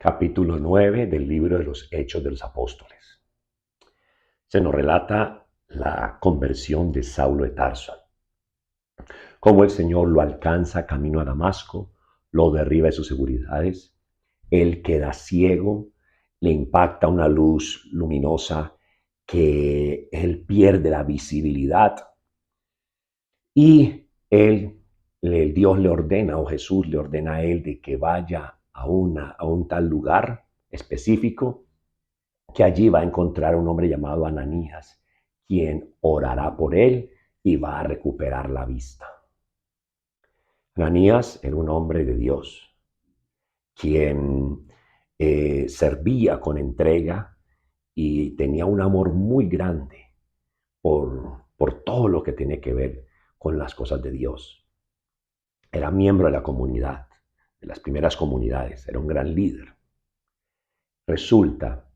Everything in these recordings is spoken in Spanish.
capítulo 9 del libro de los Hechos de los Apóstoles. Se nos relata la conversión de Saulo de Tarso, cómo el Señor lo alcanza camino a Damasco, lo derriba de sus seguridades, él queda ciego, le impacta una luz luminosa que él pierde la visibilidad y Dios le ordena, o Jesús le ordena a él de que vaya a un tal lugar específico, que allí va a encontrar a un hombre llamado Ananías, quien orará por él y va a recuperar la vista. Ananías era un hombre de Dios, quien servía con entrega y tenía un amor muy grande por todo lo que tiene que ver con las cosas de Dios. Era miembro de la comunidad, de las primeras comunidades, era un gran líder. Resulta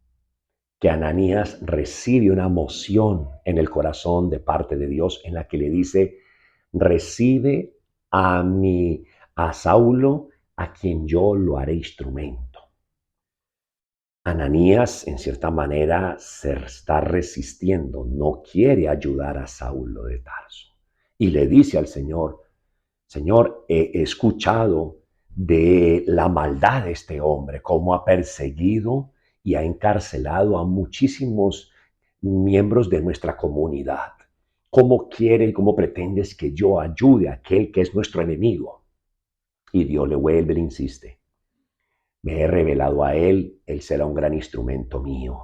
que Ananías recibe una moción en el corazón de parte de Dios en la que le dice: recibe a Saulo, a quien yo lo haré instrumento. Ananías, en cierta manera, se está resistiendo, no quiere ayudar a Saulo de Tarso. Y le dice al Señor: Señor, he escuchado de la maldad de este hombre, cómo ha perseguido y ha encarcelado a muchísimos miembros de nuestra comunidad. ¿Cómo quiere y cómo pretendes que yo ayude a aquel que es nuestro enemigo? Y Dios le vuelve y le insiste: me he revelado a él será un gran instrumento mío.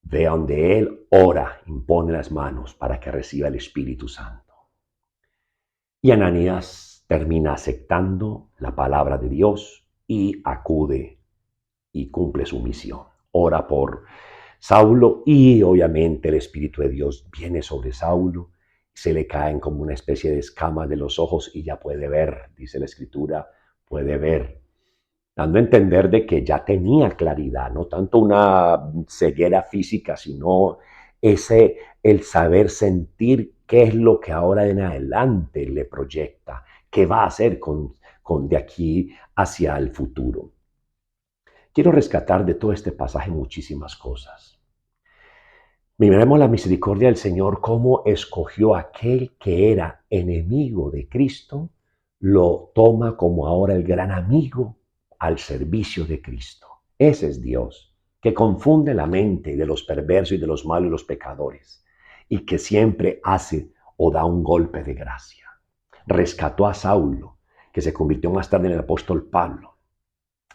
Ve a donde él, ora, impone las manos para que reciba el Espíritu Santo. Y Ananías termina aceptando la palabra de Dios y acude y cumple su misión. Ora por Saulo y obviamente el Espíritu de Dios viene sobre Saulo. Se le caen como una especie de escamas de los ojos y ya puede ver, dice la Escritura, puede ver, dando a entender de que ya tenía claridad, no tanto una ceguera física, sino el saber sentir qué es lo que ahora en adelante le proyecta, qué va a hacer de aquí hacia el futuro. Quiero rescatar de todo este pasaje muchísimas cosas. Miremos la misericordia del Señor, cómo escogió a aquel que era enemigo de Cristo, lo toma como ahora el gran amigo al servicio de Cristo. Ese es Dios, que confunde la mente de los perversos y de los malos y los pecadores, y que siempre hace o da un golpe de gracia. Rescató a Saulo, que se convirtió más tarde en el apóstol Pablo.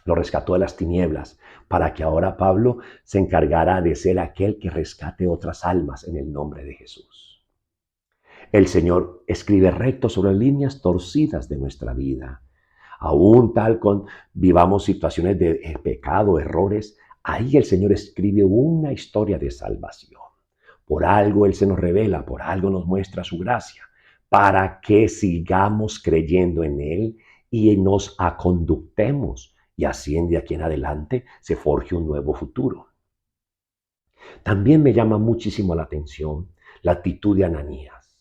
Lo rescató de las tinieblas, para que ahora Pablo se encargara de ser aquel que rescate otras almas en el nombre de Jesús. El Señor escribe recto sobre líneas torcidas de nuestra vida. Aún tal con vivamos situaciones de pecado, errores, ahí el Señor escribe una historia de salvación. Por algo Él se nos revela, por algo nos muestra su gracia, para que sigamos creyendo en Él y nos aconductemos, y así de aquí en adelante se forje un nuevo futuro. También me llama muchísimo la atención la actitud de Ananías,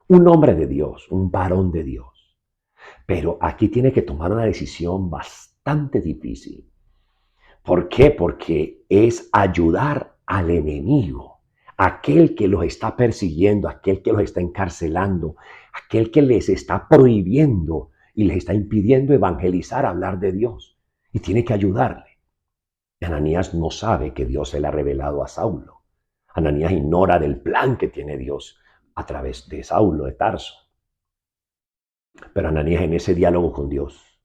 un hombre de Dios, un varón de Dios. Pero aquí tiene que tomar una decisión bastante difícil. ¿Por qué? Porque es ayudar al enemigo, aquel que los está persiguiendo, aquel que los está encarcelando, aquel que les está prohibiendo y les está impidiendo evangelizar, hablar de Dios. Y tiene que ayudarle. Ananías no sabe que Dios se le ha revelado a Saulo. Ananías ignora del plan que tiene Dios a través de Saulo de Tarso. Pero Ananías, en ese diálogo con Dios,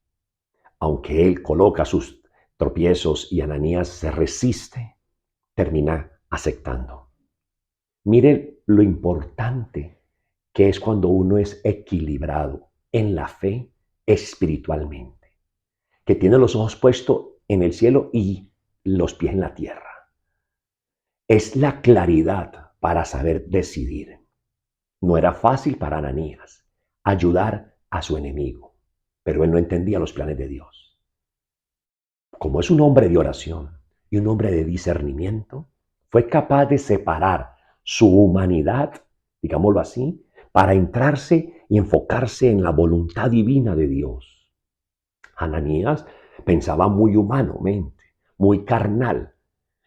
aunque él coloca sus tropiezos y Ananías se resiste, termina aceptando. Mire lo importante que es cuando uno es equilibrado en la fe espiritualmente, que tiene los ojos puestos en el cielo y los pies en la tierra. Es la claridad para saber decidir. No era fácil para Ananías ayudar a su enemigo, pero él no entendía los planes de Dios. Como es un hombre de oración y un hombre de discernimiento, fue capaz de separar su humanidad, digámoslo así, para entrarse y enfocarse en la voluntad divina de Dios. Ananías pensaba muy humanamente, muy carnal.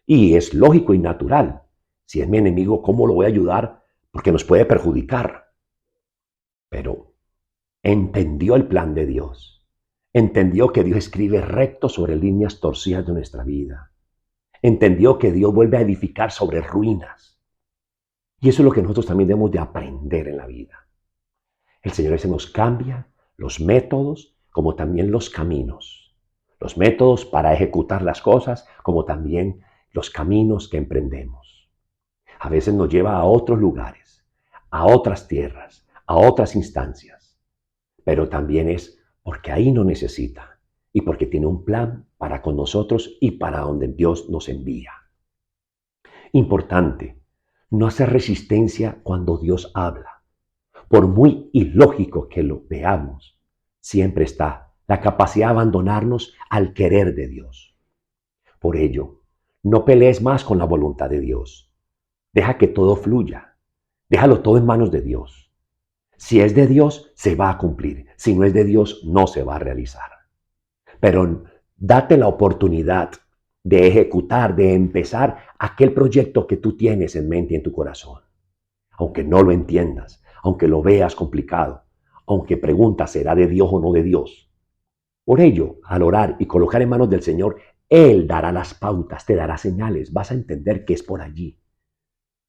Y es lógico y natural. Si es mi enemigo, ¿cómo lo voy a ayudar? Porque nos puede perjudicar. Pero entendió el plan de Dios. Entendió que Dios escribe recto sobre líneas torcidas de nuestra vida. Entendió que Dios vuelve a edificar sobre ruinas. Y eso es lo que nosotros también debemos de aprender en la vida. El Señor se nos cambia los métodos como también los caminos. Los métodos para ejecutar las cosas como también los caminos que emprendemos. A veces nos lleva a otros lugares, a otras tierras, a otras instancias. Pero también es porque ahí nos necesita y porque tiene un plan para con nosotros y para donde Dios nos envía. Importante, no hacer resistencia cuando Dios habla. Por muy ilógico que lo veamos, siempre está la capacidad de abandonarnos al querer de Dios. Por ello, no pelees más con la voluntad de Dios. Deja que todo fluya. Déjalo todo en manos de Dios. Si es de Dios, se va a cumplir. Si no es de Dios, no se va a realizar. Pero date la oportunidad de ejecutar, de empezar aquel proyecto que tú tienes en mente y en tu corazón. Aunque no lo entiendas, aunque lo veas complicado, aunque preguntas, ¿será de Dios o no de Dios? Por ello, al orar y colocar en manos del Señor, Él dará las pautas, te dará señales, vas a entender que es por allí.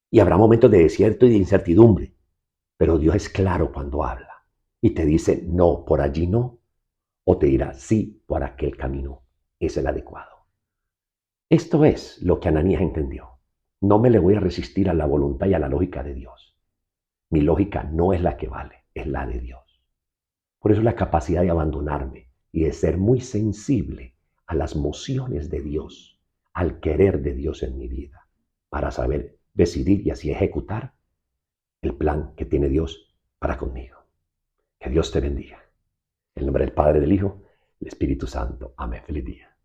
Y habrá momentos de desierto y de incertidumbre, pero Dios es claro cuando habla y te dice, no, por allí no, o te dirá, sí, por aquel camino, es el adecuado. Esto es lo que Ananías entendió. No me le voy a resistir a la voluntad y a la lógica de Dios. Mi lógica no es la que vale, es la de Dios. Por eso la capacidad de abandonarme y de ser muy sensible a las mociones de Dios, al querer de Dios en mi vida, para saber decidir y así ejecutar el plan que tiene Dios para conmigo. Que Dios te bendiga. En el nombre del Padre, del Hijo, del Espíritu Santo. Amén. Feliz día.